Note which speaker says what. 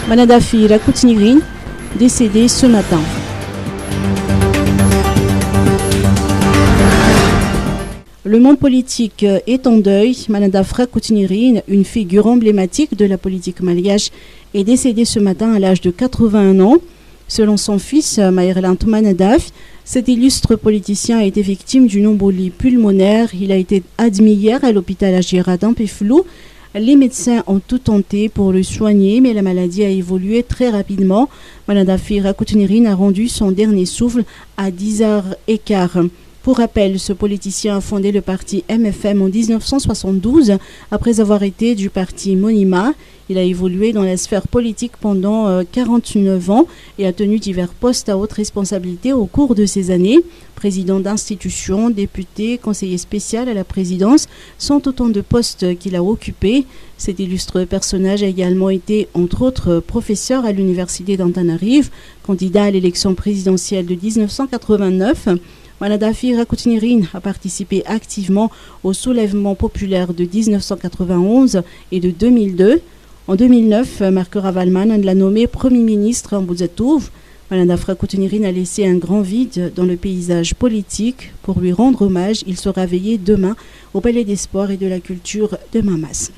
Speaker 1: Manadafi Rakoutinirine, décédé ce matin. Le monde politique est en deuil. Manadaf Rakoutinirine, une figure emblématique de la politique malgache, est décédé ce matin à l'âge de 81 ans. Selon son fils, Maïrelant Manadaf, cet illustre politicien a été victime d'une embolie pulmonaire. Il a été admis hier à l'hôpital Agira d'Ampeflou. Les médecins ont tout tenté pour le soigner, mais la maladie a évolué très rapidement. Manadafi Rakoutinirine a rendu son dernier souffle à 10h15. Pour rappel, ce politicien a fondé le parti MFM en 1972, après avoir été du parti Monima. Il a évolué dans la sphère politique pendant 49 ans et a tenu divers postes à haute responsabilité au cours de ces années. Président d'institution, député, conseiller spécial à la présidence sont autant de postes qu'il a occupés. Cet illustre personnage a également été, entre autres, professeur à l'université d'Antananarive, candidat à l'élection présidentielle de 1989. Manadafi Rakoutinirine a participé activement au soulèvement populaire de 1991 et de 2002. En 2009, Marc Ravalman l'a nommé Premier ministre en Bouzatouv. Manadafi Rakoutinirine a laissé un grand vide dans le paysage politique. Pour lui rendre hommage, il sera veillé demain au Palais des Sports et de la Culture de Mamas.